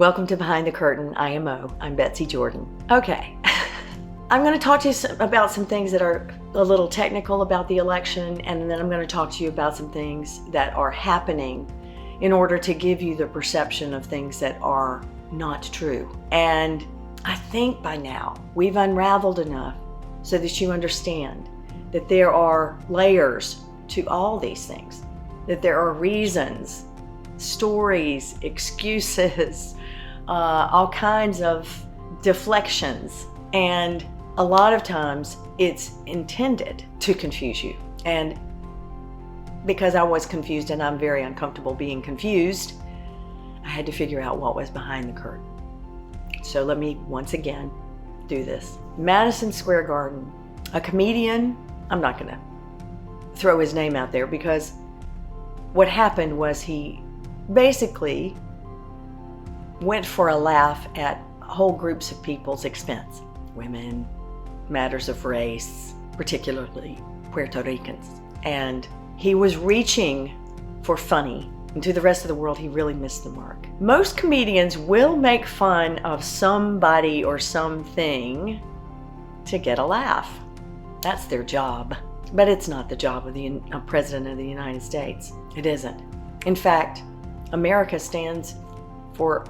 Welcome to Behind the Curtain IMO. I'm Betsy Jordan. Okay, I'm going to talk to you about some things that are a little technical about the election, and then I'm going to talk to you about some things that are happening in order to give you the perception of things that are not true. And I think by now we've unraveled enough so that you understand that there are layers to all these things, that there are reasons, stories, excuses, all kinds of deflections. And a lot of times it's intended to confuse you. And because I was confused and I'm very uncomfortable being confused, I had to figure out what was behind the curtain. So let me once again do this. Madison Square Garden, a comedian, I'm not gonna throw his name out there because what happened was he basically went for a laugh at whole groups of people's expense. Women, matters of race, particularly Puerto Ricans. And he was reaching for funny. And to the rest of the world, he really missed the mark. Most comedians will make fun of somebody or something to get a laugh. That's their job. But it's not the job of the President of the United States. It isn't. In fact, America stands for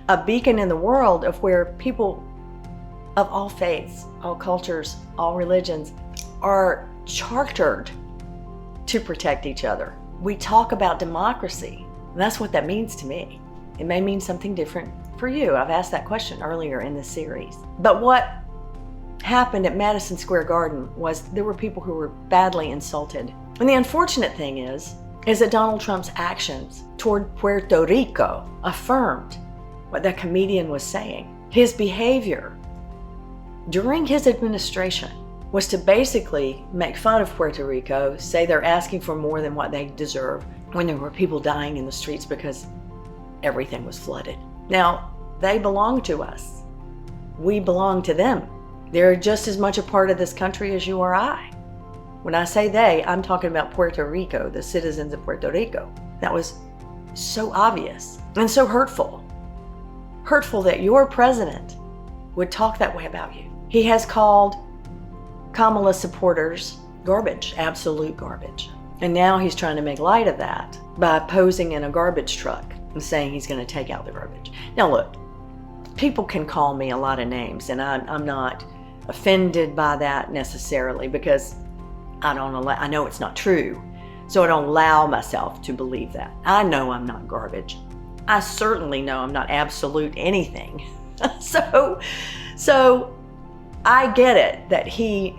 a beacon in the world of where people of all faiths, all cultures, all religions are chartered to protect each other. We talk about democracy, and that's what that means to me. It may mean something different for you. I've asked that question earlier in this series. But what happened at Madison Square Garden was there were people who were badly insulted. And the unfortunate thing is that Donald Trump's actions toward Puerto Rico affirmed what that comedian was saying. His behavior during his administration was to basically make fun of Puerto Rico, say they're asking for more than what they deserve when there were people dying in the streets because everything was flooded. Now, they belong to us. We belong to them. They're just as much a part of this country as you or I. When I say they, I'm talking about Puerto Rico, the citizens of Puerto Rico. That was so obvious and so hurtful. Hurtful that your president would talk that way about you. He has called Kamala supporters garbage, absolute garbage. And now he's trying to make light of that by posing in a garbage truck and saying he's going to take out the garbage. Now look, people can call me a lot of names, and I'm not offended by that necessarily because I know it's not true, so I don't allow myself to believe that. I know I'm not garbage. I certainly know I'm not absolute anything. So I get it that he,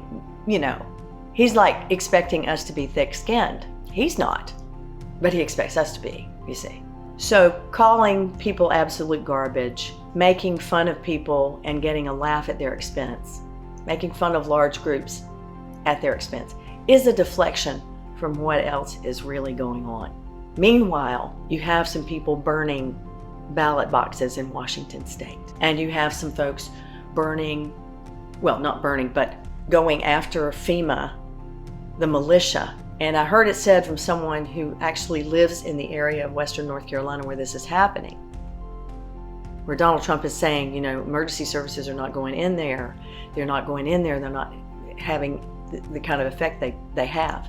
he's like expecting us to be thick-skinned. He's not, but he expects us to be, you see. So calling people absolute garbage, making fun of people and getting a laugh at their expense, making fun of large groups at their expense is a deflection from what else is really going on. Meanwhile, you have some people burning ballot boxes in Washington state, and you have some folks not burning, but going after FEMA, the militia. And I heard it said from someone who actually lives in the area of Western North Carolina where this is happening, where Donald Trump is saying, emergency services are not going in there. They're not going in there. They're not having the kind of effect they have.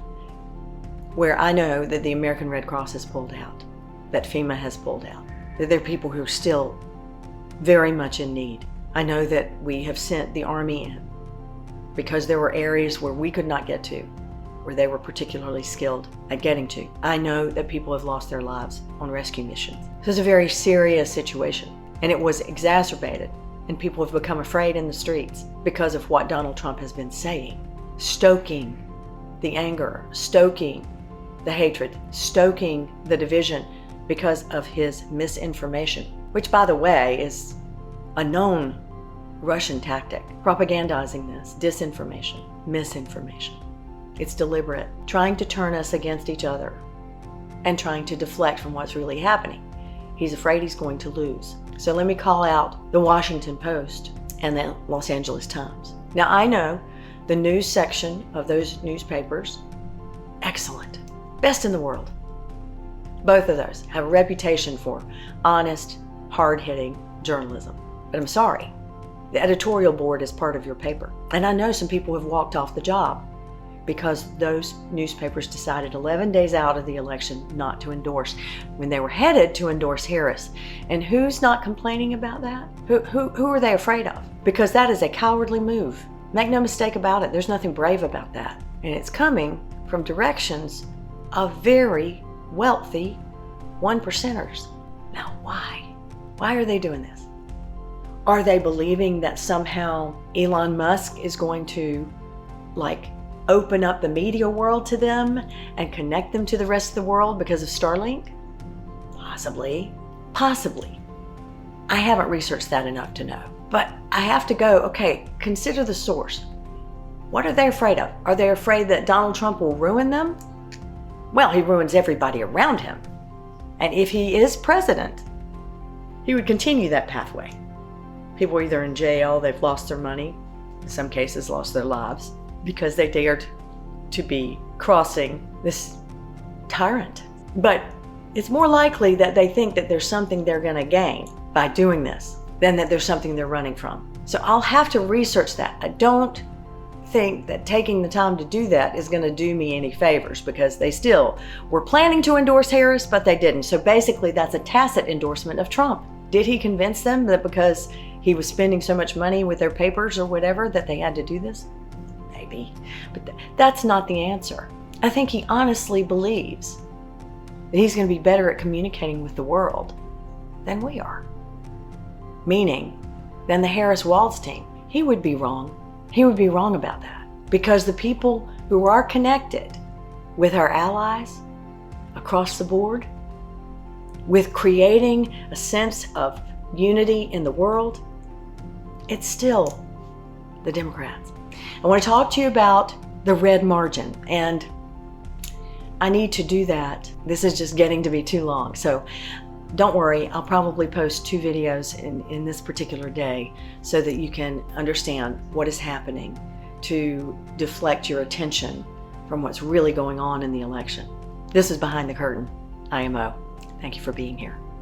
Where I know that the American Red Cross has pulled out, that FEMA has pulled out, that there are people who are still very much in need. I know that we have sent the Army in because there were areas where we could not get to, where they were particularly skilled at getting to. I know that people have lost their lives on rescue missions. So it's a very serious situation, and it was exacerbated, and people have become afraid in the streets because of what Donald Trump has been saying, stoking the anger, stoking the hatred, stoking the division because of his misinformation, which, by the way, is a known Russian tactic, propagandizing this, disinformation, misinformation. It's deliberate, trying to turn us against each other and trying to deflect from what's really happening. He's afraid he's going to lose. So let me call out the Washington Post and the Los Angeles Times. Now, I know the news section of those newspapers, excellent, best in the world. Both of those have a reputation for honest, hard-hitting journalism. But I'm sorry, the editorial board is part of your paper. And I know some people have walked off the job because those newspapers decided 11 days out of the election not to endorse, when they were headed to endorse Harris. And who's not complaining about that? Who are they afraid of? Because that is a cowardly move. Make no mistake about it, there's nothing brave about that. And it's coming from directions of very wealthy one-percenters. Now why? Why are they doing this? Are they believing that somehow Elon Musk is going to open up the media world to them and connect them to the rest of the world because of Starlink? Possibly. Possibly. I haven't researched that enough to know. But I have to go, okay, consider the source. What are they afraid of? Are they afraid that Donald Trump will ruin them? Well, he ruins everybody around him. And if he is president, he would continue that pathway. People are either in jail, they've lost their money, in some cases lost their lives, because they dared to be crossing this tyrant. But it's more likely that they think that there's something they're going to gain by doing this than that there's something they're running from. So I'll have to research that. I don't think that taking the time to do that is going to do me any favors, because they still were planning to endorse Harris, but they didn't. So basically that's a tacit endorsement of Trump. Did he convince them that because he was spending so much money with their papers or whatever that they had to do this? Maybe, but that's not the answer. I think he honestly believes that he's going to be better at communicating with the world than we are. Meaning, than the Harris-Walz team. He would be wrong. He would be wrong about that. Because the people who are connected with our allies across the board, with creating a sense of unity in the world, it's still the Democrats. I want to talk to you about the red margin, and I need to do that. This is just getting to be too long. So don't worry, I'll probably post 2 videos in this particular day so that you can understand what is happening to deflect your attention from what's really going on in the election. This is Behind the Curtain IMO. Thank you for being here.